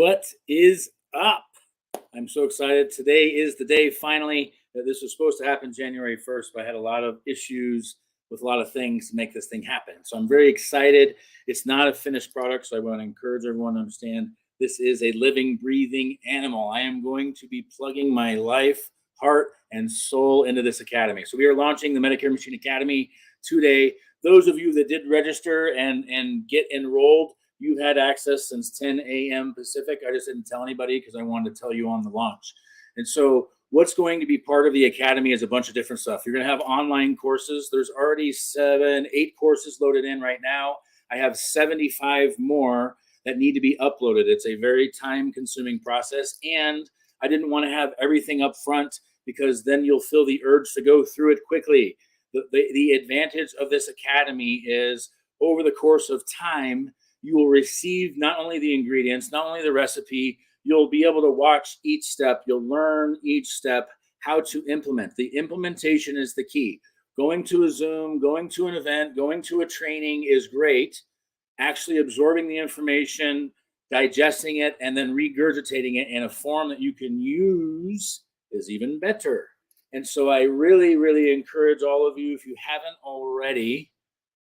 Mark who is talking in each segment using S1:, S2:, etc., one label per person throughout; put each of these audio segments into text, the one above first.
S1: What is up? I'm so excited. Today is the day finally that this was supposed to happen January 1st, but I had a lot of issues with a lot of things to make this thing happen. So I'm very excited. It's not a finished product, so I want to encourage everyone to understand this is a living, breathing animal. I am going to be plugging my life, heart, and soul into this academy. So we are launching the Medicare Machine Academy today. Those of you that did register and get enrolled, you've had access since 10 a.m. Pacific. I just didn't tell anybody because I wanted to tell you on the launch. And so what's going to be part of the academy is a bunch of different stuff. You're going to have online courses. There's already 8 courses loaded in right now. I have 75 more that need to be uploaded. It's a very time-consuming process, and I didn't want to have everything up front because then you'll feel the urge to go through it quickly. The advantage of this academy is over the course of time, you will receive not only the ingredients, not only the recipe, you'll be able to watch each step. You'll learn each step how to implement. The implementation is the key. Going to a Zoom, going to an event, going to a training is great. Actually absorbing the information, digesting it, and then regurgitating it in a form that you can use is even better. And so I really, really encourage all of you, if you haven't already,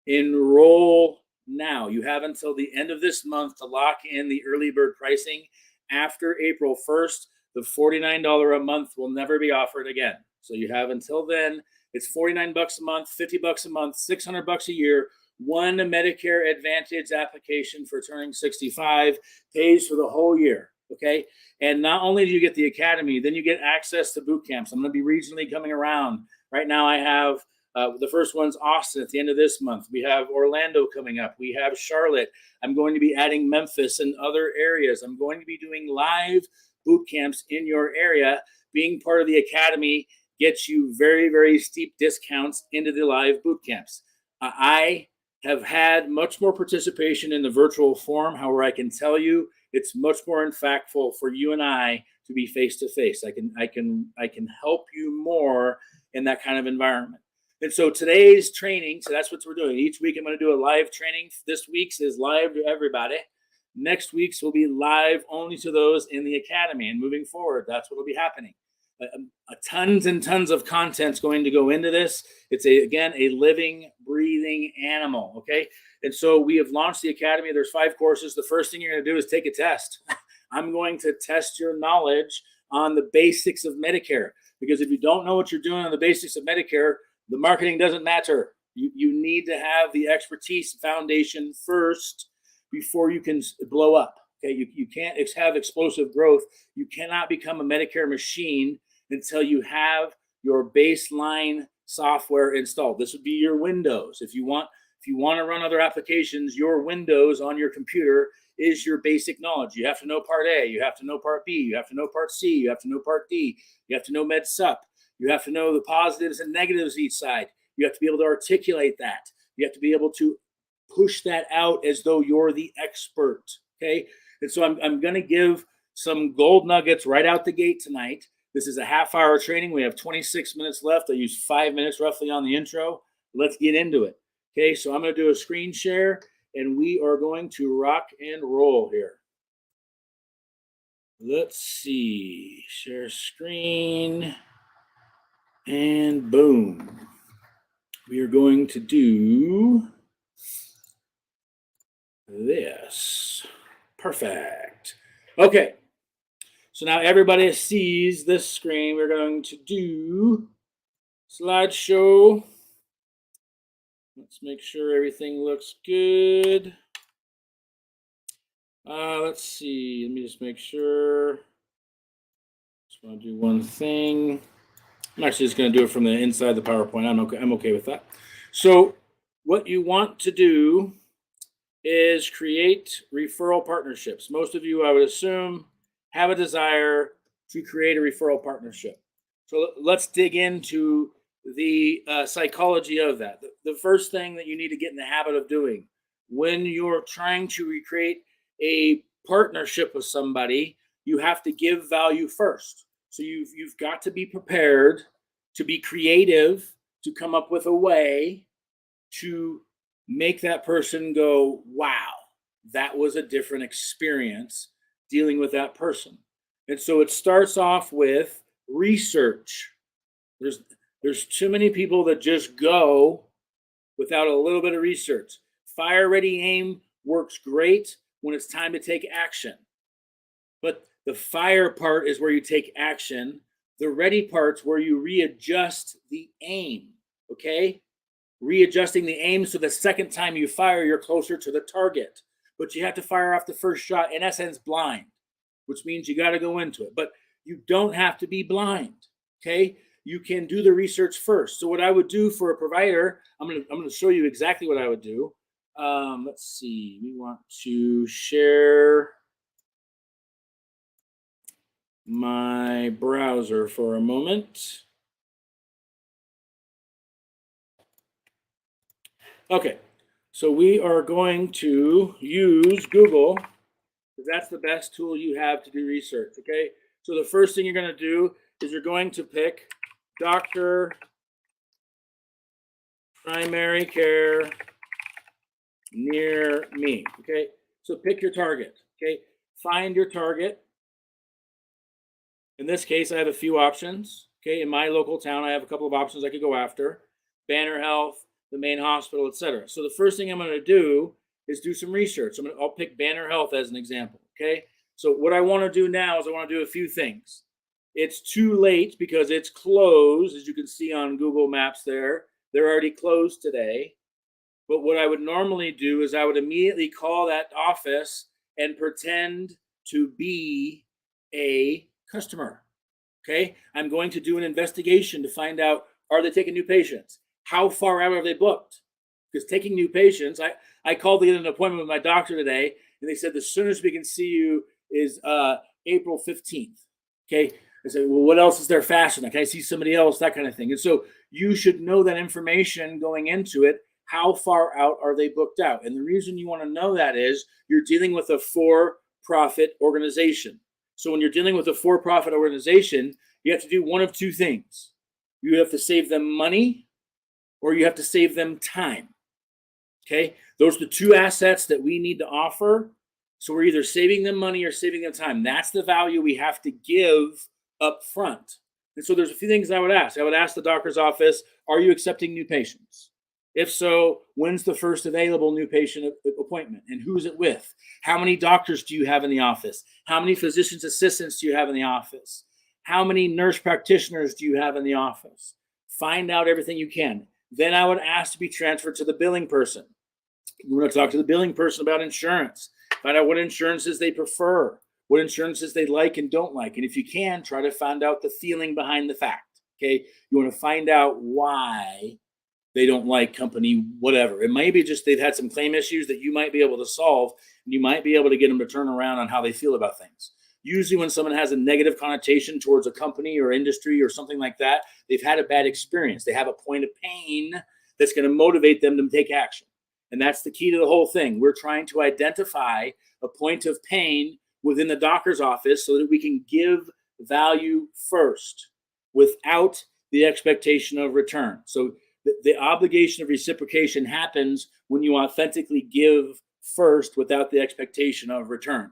S1: enroll now. You have until the end of this month to lock in the early bird pricing. After April 1st, the $49 a month will never be offered again. So you have until then. It's $49 a month, $50 a month, $600 a year. One Medicare Advantage application for turning 65 pays for the whole year. Okay. And not only do you get the academy, then you get access to boot camps. I'm going to be regionally coming around. Right now, I have the first one's Austin at the end of this month. We have Orlando coming up. We have Charlotte. I'm going to be adding Memphis and other areas. I'm going to be doing live boot camps in your area. Being part of the academy gets you very, very steep discounts into the live boot camps. I have had much more participation in the virtual form. However, I can tell you it's much more impactful for you and I to be face to face. I can help you more in that kind of environment. And so today's training, so that's what we're doing. Each week I'm going to do a live training. This week's is live to everybody. Next week's will be live only to those in the academy. And moving forward, that's what will be happening. Tons and tons of content's going to go into this. It's again a living, breathing animal. Okay. And so we have launched the academy. There's 5 courses. The first thing you're going to do is take a test. I'm going to test your knowledge on the basics of Medicare, because if you don't know what you're doing on the basics of Medicare, the marketing doesn't matter. You need to have the expertise foundation first before you can blow up. Okay, you can't have explosive growth. You cannot become a Medicare machine until you have your baseline software installed. This would be your Windows. If you want to run other applications, your Windows on your computer is your basic knowledge. You have to know Part A. You have to know Part B. You have to know Part C. You have to know Part D. You have to know Med Sup. You have to know the positives and negatives each side. You have to be able to articulate that. You have to be able to push that out as though you're the expert. Okay. And so I'm going to give some gold nuggets right out the gate tonight. This is a half-hour training. We have 26 minutes left. I used 5 minutes roughly on the intro. Let's get into it. Okay. So I'm going to do a screen share and we are going to rock and roll here. Let's see. Share screen. And boom, we are going to do this. Perfect. Okay, so now everybody sees this screen. We're going to do slideshow. Let's make sure everything looks good. Let's see. Let me just make sure. Just want to do one thing. I'm actually just going to do it from the inside the PowerPoint. I'm okay with that. So what you want to do is create referral partnerships. Most of you, I would assume, have a desire to create a referral partnership. So let's dig into the psychology of that. The first thing that you need to get in the habit of doing when you're trying to recreate a partnership with somebody, you have to give value first. So you've got to be prepared to be creative, to come up with a way to make that person go, wow, that was a different experience dealing with that person. And so it starts off with research. There's there's too many people that just go without a little bit of research. Fire ready aim works great when it's time to take action. But the fire part is where you take action. The ready part's where you readjust the aim. Okay? Readjusting the aim so the second time you fire, you're closer to the target. But you have to fire off the first shot, in essence, blind, which means you got to go into it. But you don't have to be blind. Okay? You can do the research first. So what I would do for a provider, I'm gonna show you exactly what I would do. Let's see. We want to share my browser for a moment. Okay, so we are going to use Google because that's the best tool you have to do research. Okay, so the first thing you're going to do is you're going to pick doctor primary care near me. Okay, so pick your target. Okay, find your target. In this case, I have a few options. Okay, in my local town, I have a couple of options I could go after: Banner Health, the main hospital, etc. So the first thing I'm going to do is do some research. I'll pick Banner Health as an example. Okay, so what I want to do now is I want to do a few things. It's too late because it's closed, as you can see on Google Maps there. They're already closed today. But what I would normally do is I would immediately call that office and pretend to be a customer. Okay, I'm going to do an investigation to find out, are they taking new patients? How far out are they booked? Because taking new patients, I called to get an appointment with my doctor today, and they said the soonest we can see you is April 15th. Okay, I said, well, what else is there faster? Can I see somebody else? That kind of thing. And so you should know that information going into it. How far out are they booked out? And the reason you want to know that is you're dealing with a for-profit organization. So when you're dealing with a for-profit organization, you have to do one of two things. You have to save them money, or you have to save them time. Okay, those are the two assets that we need to offer. So we're either saving them money or saving them time. That's the value we have to give up front. And so there's a few things I would ask. I would ask the doctor's office, are you accepting new patients? If so, when's the first available new patient appointment and who's it with? How many doctors do you have in the office? How many physician's assistants do you have in the office? How many nurse practitioners do you have in the office? Find out everything you can. Then I would ask to be transferred to the billing person. We're going to talk to the billing person about insurance. Find out what insurances they prefer, what insurances they like and don't like. And if you can, try to find out the feeling behind the fact. Okay, you want to find out why they don't like company, whatever. It might be just they've had some claim issues that you might be able to solve, and you might be able to get them to turn around on how they feel about things. Usually when someone has a negative connotation towards a company or industry or something like that, they've had a bad experience. They have a point of pain that's going to motivate them to take action. And that's the key to the whole thing. We're trying to identify a point of pain within the doctor's office so that we can give value first without the expectation of return. So the obligation of reciprocation happens when you authentically give first without the expectation of return.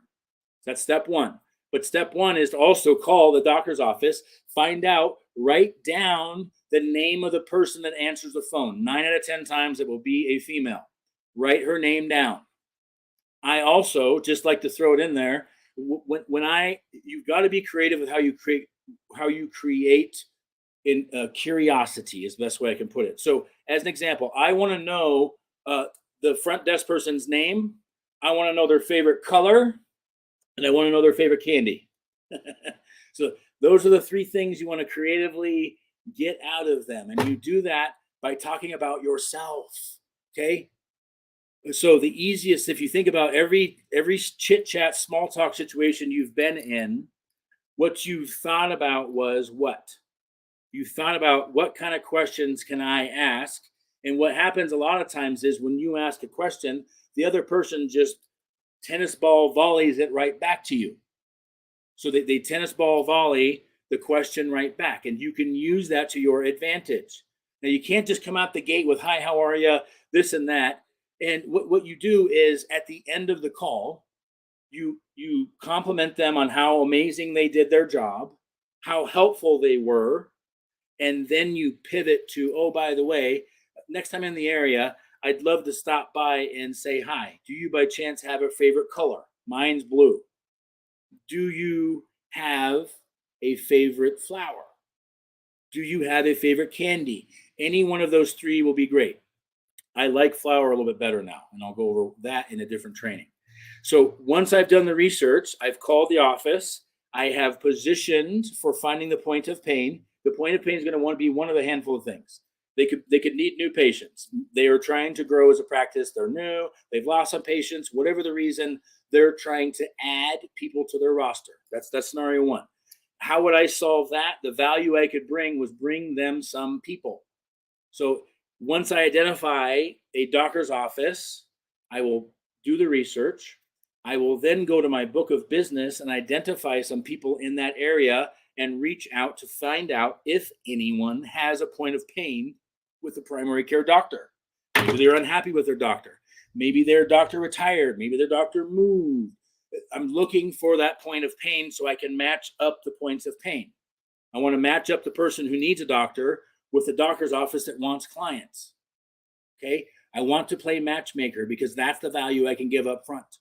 S1: That's step one. But step one is to also call the doctor's office, find out, write down the name of the person that answers the phone. 9 out of 10 times it will be a female. Write her name down. I also just like to throw it in there. You've got to be creative with how you create in curiosity is the best way I can put it. So as an example, I want to know the front desk person's name. I want to know their favorite color, and I want to know their favorite candy. So those are the three things you want to creatively get out of them. And you do that by talking about yourself. Okay. So the easiest, if you think about every chit chat, small talk situation you've been in, what you thought about was what? You thought about what kind of questions can I ask? And what happens a lot of times is when you ask a question, the other person just tennis ball volleys it right back to you. So they tennis ball volley the question right back. And you can use that to your advantage. Now, you can't just come out the gate with, hi, how are you? This and that. And what you do is at the end of the call, you compliment them on how amazing they did their job, how helpful they were, and then you pivot to, oh, by the way, next time in the area, I'd love to stop by and say hi. Do you by chance have a favorite color? Mine's blue. Do you have a favorite flower? Do you have a favorite candy? Any one of those three will be great. I like flower a little bit better now, and I'll go over that in a different training. So once I've done the research, I've called the office. I have positioned for finding the point of pain. The point of pain is going to want to be one of a handful of things. They could need new patients. They are trying to grow as a practice. They're new. They've lost some patients. Whatever the reason, they're trying to add people to their roster. That's scenario one. How would I solve that? The value I could bring was bring them some people. So once I identify a doctor's office, I will do the research. I will then go to my book of business and identify some people in that area and reach out to find out if anyone has a point of pain with the primary care doctor. Maybe they're unhappy with their doctor. Maybe their doctor retired. Maybe their doctor moved. I'm looking for that point of pain so I can match up the points of pain. I want to match up the person who needs a doctor with the doctor's office that wants clients. Okay? I want to play matchmaker because that's the value I can give up front.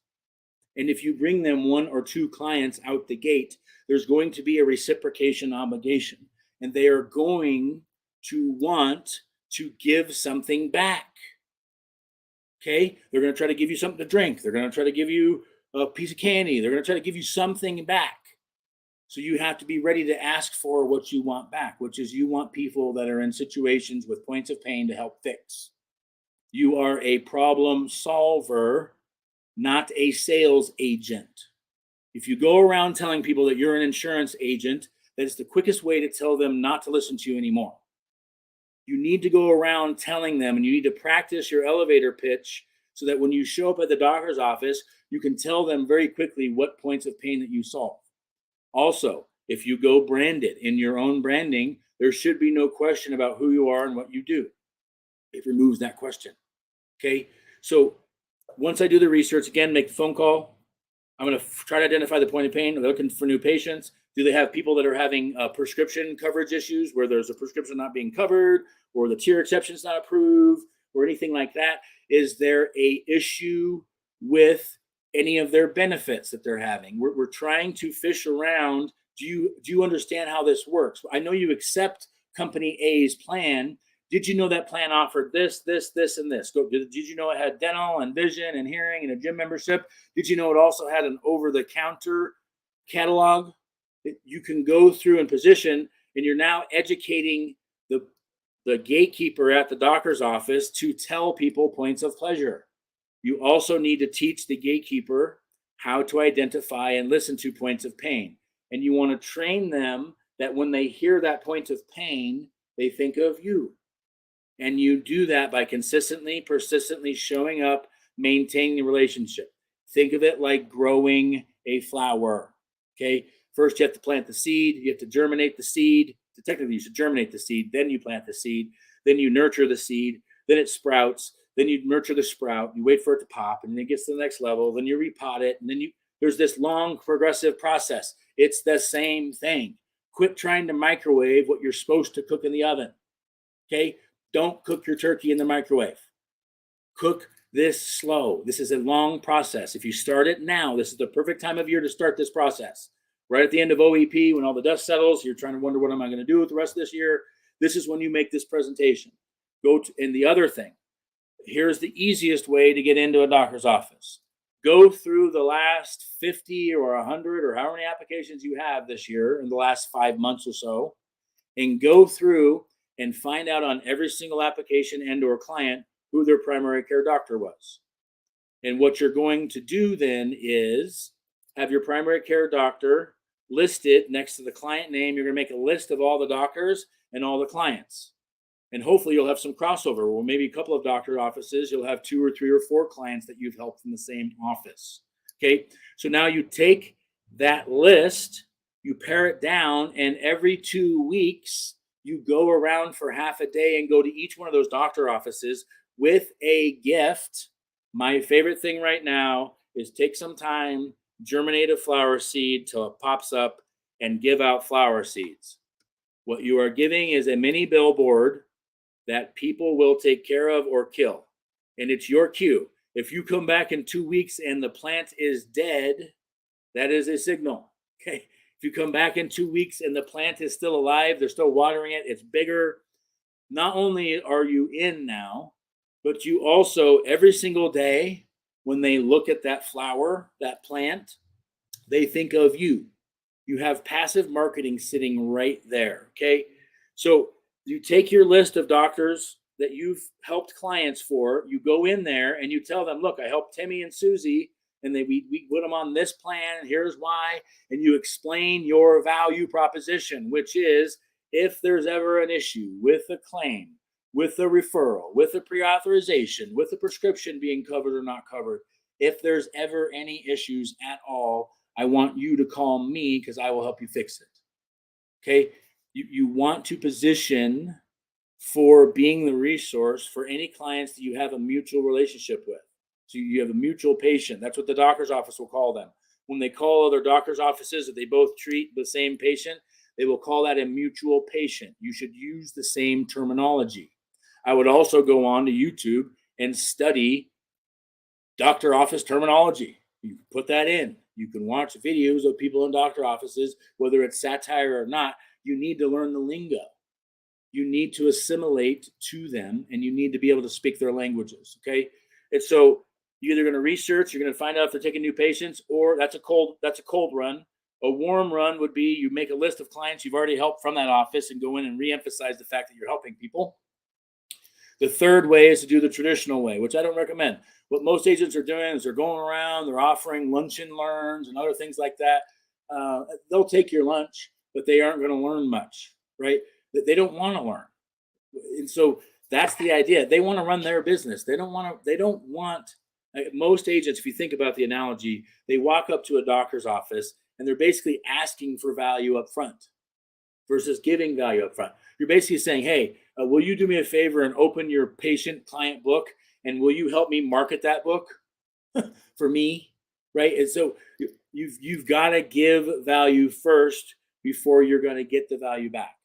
S1: And if you bring them one or two clients out the gate, there's going to be a reciprocation obligation. And they are going to want to give something back. Okay? They're going to try to give you something to drink. They're going to try to give you a piece of candy. They're going to try to give you something back. So you have to be ready to ask for what you want back, which is you want people that are in situations with points of pain to help fix. You are a problem solver, not a sales agent. If you go around telling people that you're an insurance agent, that is the quickest way to tell them not to listen to you anymore. You need to go around telling them, and you need to practice your elevator pitch so that when you show up at the doctor's office, you can tell them very quickly what points of pain that you solve. Also, if you go branded in your own branding, there should be no question about who you are and what you do. It removes that question. Okay, so once I do the research, again, make the phone call. I'm going to try to identify the point of pain. They're looking for new patients. Do they have people that are having prescription coverage issues where there's a prescription not being covered or the tier exception is not approved or anything like that? Is there a issue with any of their benefits that they're having? We're trying to fish around. Do you understand how this works? I know you accept company A's plan. Did you know that plan offered this, and this? Did you know it had dental and vision and hearing and a gym membership? Did you know it also had an over-the-counter catalog that you can go through and position, and you're now educating the gatekeeper at the doctor's office to tell people points of pleasure. You also need to teach the gatekeeper how to identify and listen to points of pain. And you want to train them that when they hear that point of pain, they think of you. And you do that by consistently, persistently showing up, maintaining the relationship. Think of it like growing a flower. Okay. First, you have to plant the seed. You have to germinate the seed. Technically, you should germinate the seed. Then you plant the seed. Then you nurture the seed. Then it sprouts. Then you nurture the sprout. You wait for it to pop, and then it gets to the next level. Then you repot it, and then there's this long progressive process. It's the same thing. Quit trying to microwave what you're supposed to cook in the oven. Okay. Don't cook your turkey in the microwave. Cook this slow. This is a long process. If you start it now, this is the perfect time of year to start this process. Right at the end of OEP, when all the dust settles, you're trying to wonder what am I going to do with the rest of this year. This is when you make this presentation. And the other thing, here's the easiest way to get into a doctor's office. Go through the last 50 or 100 or how many applications you have this year in the last 5 months or so, and go through and find out on every single application and or client who their primary care doctor was. And what you're going to do then is have your primary care doctor listed next to the client name. You're going to make a list of all the doctors and all the clients. And hopefully you'll have some crossover. Well, maybe a couple of doctor offices, you'll have 2 or 3 or 4 clients that you've helped in the same office. Okay, so now you take that list, you pare it down, and every 2 weeks, you go around for half a day and go to each one of those doctor offices with a gift. My favorite thing right now is take some time, germinate a flower seed till it pops up and give out flower seeds. What you are giving is a mini billboard that people will take care of or kill. And it's your cue. If you come back in 2 weeks and the plant is dead, that is a signal. Okay. If you come back in 2 weeks and the plant is still alive, they're still watering it, it's bigger. Not only are you in now, but you also, every single day, when they look at that flower, that plant, they think of you. You have passive marketing sitting right there. Okay. So you take your list of doctors that you've helped clients for, you go in there and you tell them, look, I helped Timmy and Susie, and we put them on this plan, and here's why. And you explain your value proposition, which is if there's ever an issue with a claim, with a referral, with a pre-authorization, with a prescription being covered or not covered, if there's ever any issues at all, I want you to call me because I will help you fix it. Okay. You want to position for being the resource for any clients that you have a mutual relationship with. So you have a mutual patient. That's what the doctor's office will call them. When they call other doctor's offices that they both treat the same patient, they will call that a mutual patient. You should use the same terminology. I would also go on to YouTube and study doctor office terminology. You can put that in. You can watch videos of people in doctor offices, whether it's satire or not. You need to learn the lingo. You need to assimilate to them, and you need to be able to speak their languages. Okay. And so you're either going to research, you're going to find out if they're taking new patients, or that's a cold run. A warm run would be you make a list of clients you've already helped from that office and go in and reemphasize the fact that you're helping people. The third way is to do the traditional way, which I don't recommend. What most agents are doing is they're going around, they're offering lunch and learns and other things like that. They'll take your lunch, but they aren't going to learn much, right? They don't want to learn. And so that's the idea. They want to run their business. They don't want, most agents, if you think about the analogy, they walk up to a doctor's office and they're basically asking for value up front versus giving value up front. You're basically saying, hey, will you do me a favor and open your patient client book, and will you help me market that book for me, right? And so you've got to give value first before you're going to get the value back.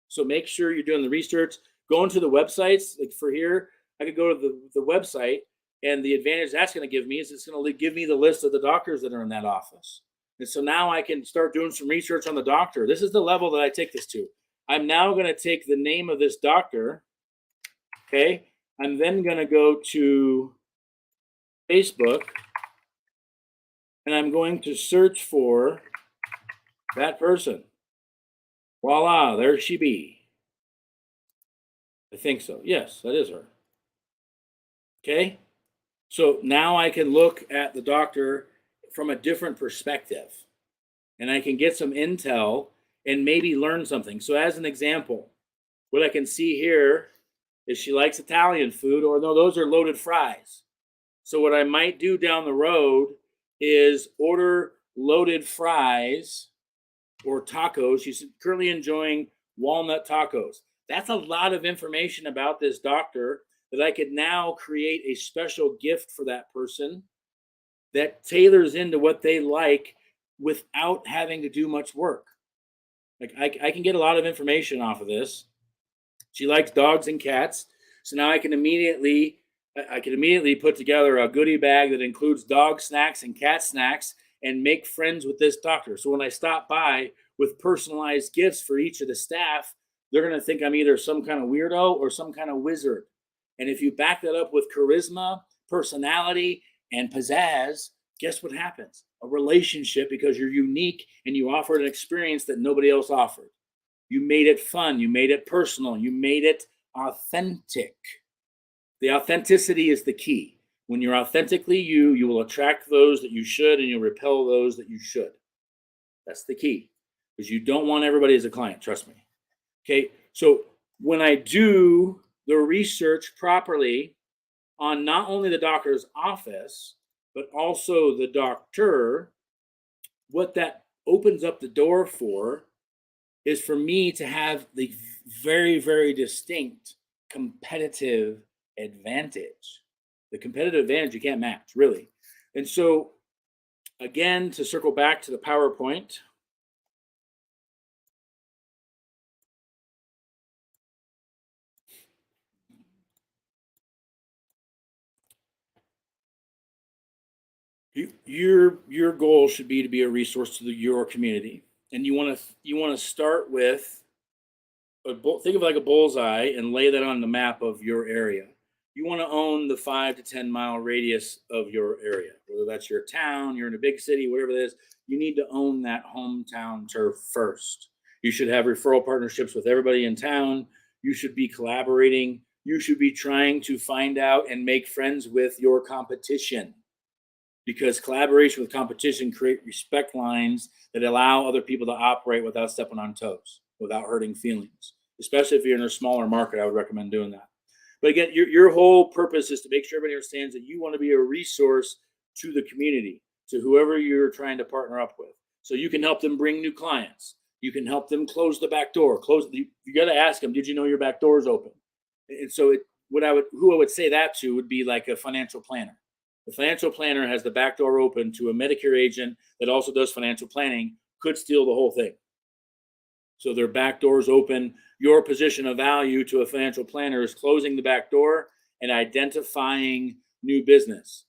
S1: So make sure you're doing the research. Go into the websites. Like for here, I could go to the website, and the advantage that's going to give me is it's going to give me the list of the doctors that are in that office. And so now I can start doing some research on the doctor. This is the level that I take this to. I'm now going to take the name of this doctor. Okay. I'm then going to go to Facebook, and I'm going to search for that person. Voila, there she be. I think so. Yes, that is her. Okay. So now I can look at the doctor from a different perspective, and I can get some intel and maybe learn something. So as an example, what I can see here is she likes Italian food, or no, those are loaded fries. So what I might do down the road is order loaded fries or tacos. She's currently enjoying walnut tacos. That's a lot of information about this doctor that I could now create a special gift for that person that tailors into what they like without having to do much work. Like I can get a lot of information off of this. She likes dogs and cats. So now I can immediately put together a goodie bag that includes dog snacks and cat snacks and make friends with this doctor. So when I stop by with personalized gifts for each of the staff, they're going to think I'm either some kind of weirdo or some kind of wizard. And if you back that up with charisma, personality, and pizzazz, guess what happens? A relationship, because you're unique and you offered an experience that nobody else offered. You made it fun. You made it personal. You made it authentic. The authenticity is the key. When you're authentically you, you will attract those that you should, and you'll repel those that you should. That's the key, because you don't want everybody as a client. Trust me. Okay. So when I do the research properly on not only the doctor's office, but also the doctor, what that opens up the door for is for me to have the very, very distinct competitive advantage. The competitive advantage you can't match, really. And so Again, to circle back to the PowerPoint, your goal should be to be a resource to your community, and you want to start with think of it like a bullseye and lay that on the map of your area. You want to own the 5 to 10 mile radius of your area, whether that's your town, you're in a big city, whatever it is. You need to own that hometown turf first. You should have referral partnerships with everybody in town. You should be collaborating. You should be trying to find out and make friends with your competition, because collaboration with competition create respect lines that allow other people to operate without stepping on toes, without hurting feelings. Especially if you're in a smaller market, I would recommend doing that. But again, your whole purpose is to make sure everybody understands that you want to be a resource to the community, to whoever you're trying to partner up with. So you can help them bring new clients. You can help them close the back door. You got to ask them, did you know your back door is open? And so who I would say that to would be like a financial planner. The financial planner has the back door open to a Medicare agent that also does financial planning, could steal the whole thing. So their back doors open. Your position of value to a financial planner is closing the back door and identifying new business.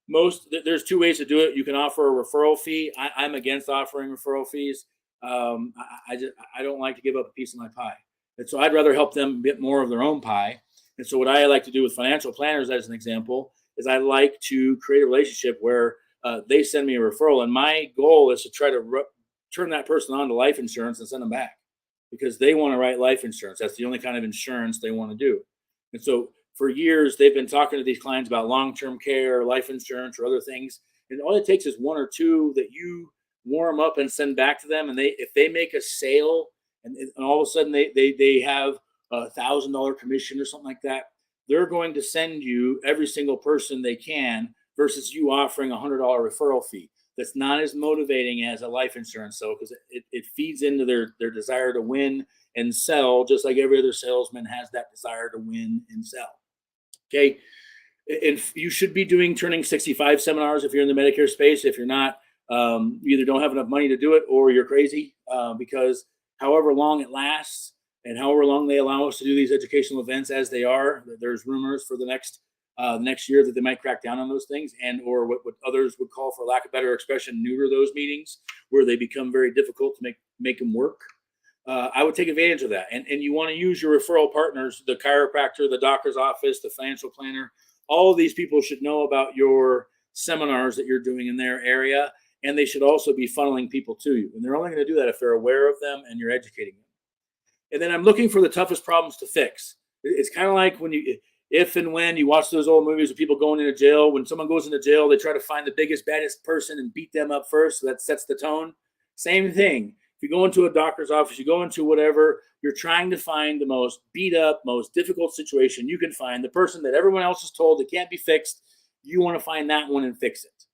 S1: There's two ways to do it. You can offer a referral fee. I'm against offering referral fees. I don't like to give up a piece of my pie, and so I'd rather help them get more of their own pie. And so what I like to do with financial planners, as an example, is I like to create a relationship where they send me a referral, and my goal is to try to turn that person on to life insurance and send them back, because they want to write life insurance. That's the only kind of insurance they want to do. And so for years, they've been talking to these clients about long-term care, life insurance, or other things. And all it takes is one or two that you warm up and send back to them. And if they make a sale and all of a sudden they have $1,000 commission or something like that, they're going to send you every single person they can, versus you offering $100 referral fee. That's not as motivating as a life insurance sale, because it feeds into their desire to win and sell, just like every other salesman has that desire to win and sell. Okay. And you should be doing turning 65 seminars if you're in the Medicare space. If you're not, you either don't have enough money to do it or you're crazy, because however long it lasts and however long they allow us to do these educational events as they are, there's rumors for the next year that they might crack down on those things, and or what others would call, for lack of better expression, neuter those meetings, where they become very difficult to make them work. I would take advantage of that. And you want to use your referral partners, the chiropractor, the doctor's office, the financial planner. All of these people should know about your seminars that you're doing in their area, and they should also be funneling people to you. And they're only going to do that if they're aware of them and you're educating them. And then I'm looking for the toughest problems to fix. It's kind of like if and when you watch those old movies of people going into jail. When someone goes into jail, they try to find the biggest, baddest person and beat them up first. So that sets the tone. Same thing. If you go into a doctor's office, you go into whatever, you're trying to find the most beat up, most difficult situation you can find, the person that everyone else is told that can't be fixed. You want to find that one and fix it.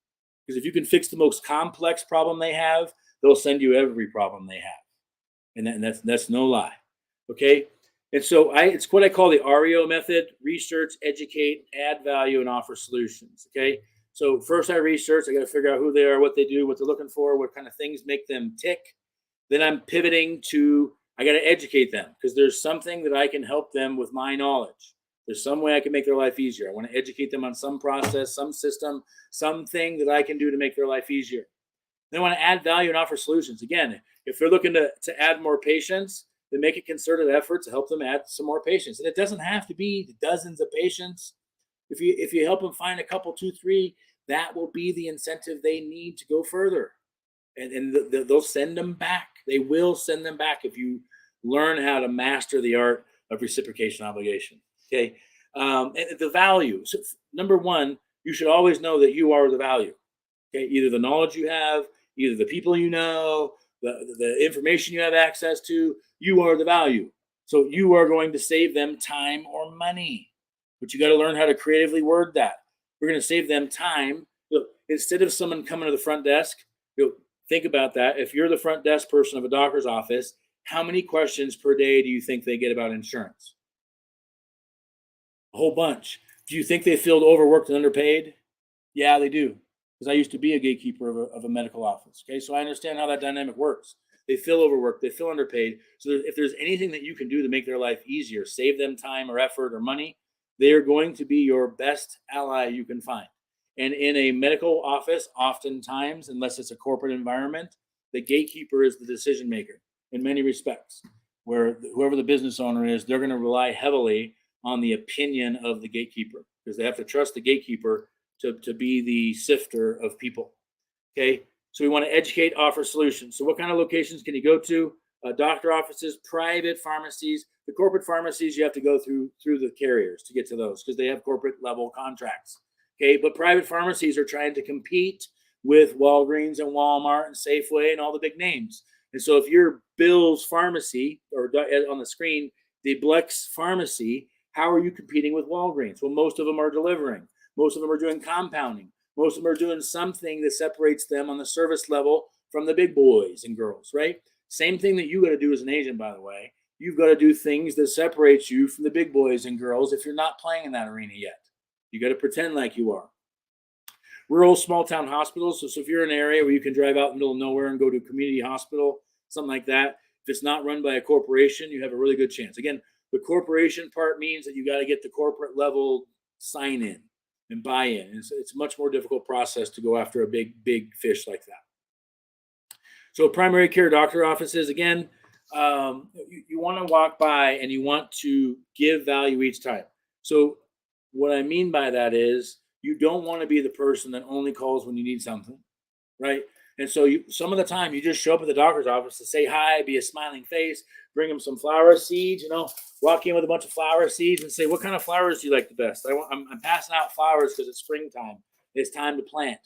S1: Because if you can fix the most complex problem they have, they'll send you every problem they have. And that's no lie. Okay. And so it's what I call the REO method: research, educate, add value, and offer solutions. Okay. So first I research, I got to figure out who they are, what they do, what they're looking for, what kind of things make them tick. Then I'm pivoting to, I got to educate them, because there's something that I can help them with my knowledge. There's some way I can make their life easier. I want to educate them on some process, some system, something that I can do to make their life easier. Then I want to add value and offer solutions. Again, if they're looking to add more patients, then make a concerted effort to help them add some more patients. And it doesn't have to be dozens of patients. If you help them find a couple, 2, 3, that will be the incentive they need to go further. And they'll send them back. They will send them back if you learn how to master the art of reciprocation obligation. Okay. And the value. So number one, you should always know that you are the value. Okay. Either the knowledge you have, either the people you know, the information you have access to, you are the value. So you are going to save them time or money. But you got to learn how to creatively word that. We're going to save them time. Look, instead of someone coming to the front desk, think about that. If you're the front desk person of a doctor's office, how many questions per day do you think they get about insurance? A whole bunch. Do you think they feel overworked and underpaid? Yeah, they do. because I used to be a gatekeeper of a medical office. Okay, so I understand how that dynamic works. They feel overworked, they feel underpaid. So if there's anything that you can do to make their life easier, save them time or effort or money, they are going to be your best ally you can find. And in a medical office, oftentimes, unless it's a corporate environment, the gatekeeper is the decision maker in many respects, where whoever the business owner is, they're going to rely heavily on the opinion of the gatekeeper because they have to trust the gatekeeper to be the sifter of people. Okay, so we want to educate, offer solutions. So what kind of locations can you go to? Doctor offices, private pharmacies. The corporate pharmacies, you have to go through the carriers to get to those because they have corporate level contracts. Okay, but private pharmacies are trying to compete with Walgreens and Walmart and Safeway and all the big names. And so if you're Bill's Pharmacy, or on the screen, the Blex Pharmacy, how are you competing with Walgreens? Well, most of them are delivering. Most of them are doing compounding. Most of them are doing something that separates them on the service level from the big boys and girls, right? Same thing that you got to do as an agent, by the way. You've got to do things that separates you from the big boys and girls if you're not playing in that arena yet. You got to pretend like you are. Rural small town hospitals. So if you're in an area where you can drive out in the middle of nowhere and go to a community hospital, something like that, if it's not run by a corporation, you have a really good chance. Again, the corporation part means that you got to get the corporate level sign in and buy in. It's a much more difficult process to go after a big fish like that. So primary care doctor offices, again, you want to walk by and you want to give value each time. So what I mean by that is you don't want to be the person that only calls when you need something, right? And so some of the time you just show up at the doctor's office to say hi, be a smiling face, bring them some flower seeds, walk in with a bunch of flower seeds and say, what kind of flowers do you like the best? I'm passing out flowers because it's springtime. It's time to plant,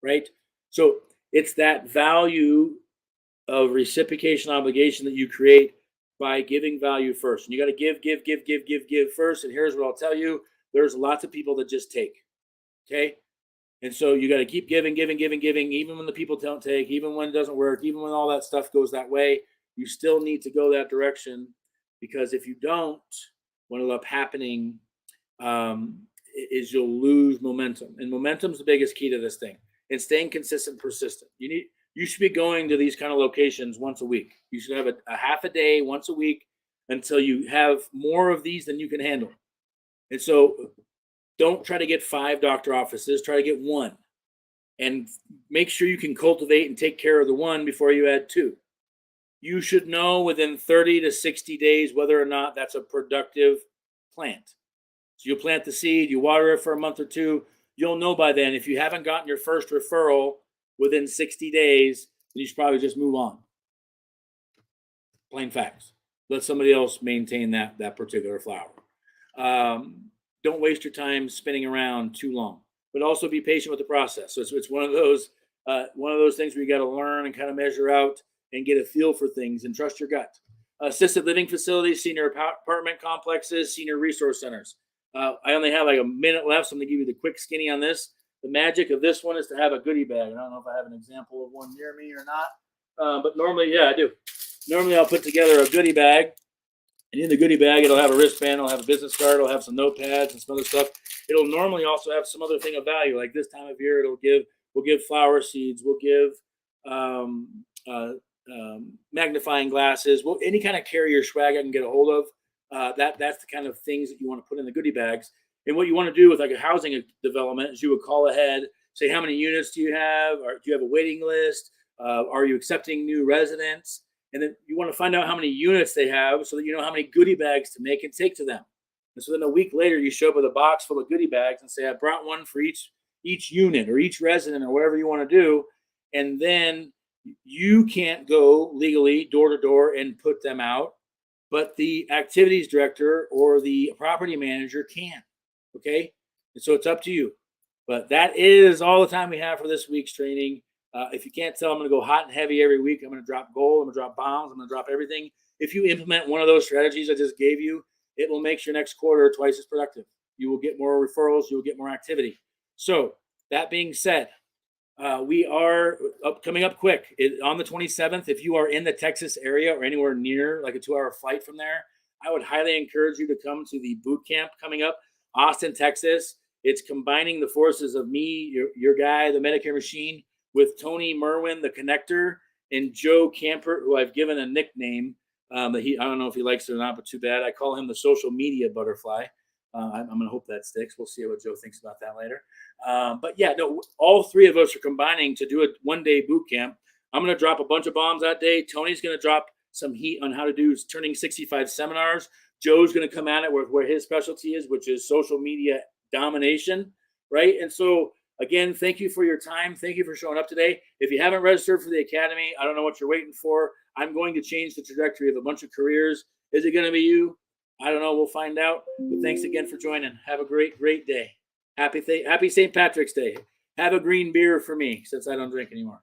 S1: right? So it's that value of reciprocation obligation that you create by giving value first. And you got to give first. And here's what I'll tell you. There's lots of people that just take, okay? And so you got to keep giving, even when the people don't take, even when it doesn't work, even when all that stuff goes that way, you still need to go that direction because if you don't, what will end up happening is you'll lose momentum. And momentum is the biggest key to this thing. And staying consistent, persistent. You should be going to these kind of locations once a week. You should have a half a day once a week until you have more of these than you can handle. And so don't try to get 5 doctor offices, try to get 1 and make sure you can cultivate and take care of the 1 before you add 2. You should know within 30 to 60 days whether or not that's a productive plant. So you plant the seed, you water it for a month or 2, you'll know by then. If you haven't gotten your first referral within 60 days, then you should probably just move on. Plain facts. Let somebody else maintain that particular flower. Don't waste your time spinning around too long, but also be patient with the process. So it's one of those things where you got to learn and kind of measure out and get a feel for things and trust your gut. Assisted living facilities, senior apartment complexes, senior resource centers. I only have like a minute left, so I'm going to give you the quick skinny on this. The magic of this one is to have a goodie bag. I don't know if I have an example of one near me or not, but normally, yeah, I do. Normally, I'll put together a goodie bag. And in the goodie bag, it'll have a wristband, it'll have a business card, it'll have some notepads and some other stuff. It'll normally also have some other thing of value. Like this time of year, we'll give flower seeds, we'll give magnifying glasses, any kind of carrier swag I can get a hold of. That's the kind of things that you want to put in the goodie bags. And what you want to do with like a housing development is you would call ahead, say how many units do you have, or do you have a waiting list? Are you accepting new residents? And then you want to find out how many units they have so that you know how many goodie bags to make and take to them. And so then a week later, you show up with a box full of goodie bags and say, I brought one for each unit or each resident or whatever you want to do. And then you can't go legally door to door and put them out, but the activities director or the property manager can. Okay. And so it's up to you. But that is all the time we have for this week's training. If you can't tell, I'm going to go hot and heavy every week. I'm going to drop gold. I'm going to drop bombs. I'm going to drop everything. If you implement one of those strategies I just gave you, it will make your next quarter twice as productive. You will get more referrals. You will get more activity. So that being said, we are coming up quick on the 27th. If you are in the Texas area or anywhere near like a 2-hour flight from there, I would highly encourage you to come to the boot camp coming up, Austin, Texas. It's combining the forces of me, your guy, the Medicare machine, with Tony Merwin, the connector, and Joe Camper, who I've given a nickname that I don't know if he likes it or not, but too bad. I call him the social media butterfly. I'm going to hope that sticks. We'll see what Joe thinks about that later. But yeah, no, all three of us are combining to do a one-day boot camp. I'm going to drop a bunch of bombs that day. Tony's going to drop some heat on how to do turning 65 seminars. Joe's going to come at it where his specialty is, which is social media domination, right? And so, again, thank you for your time. Thank you for showing up today. If you haven't registered for the Academy, I don't know what you're waiting for. I'm going to change the trajectory of a bunch of careers. Is it going to be you? I don't know. We'll find out. But thanks again for joining. Have a great day. Happy St. Patrick's Day. Have a green beer for me since I don't drink anymore.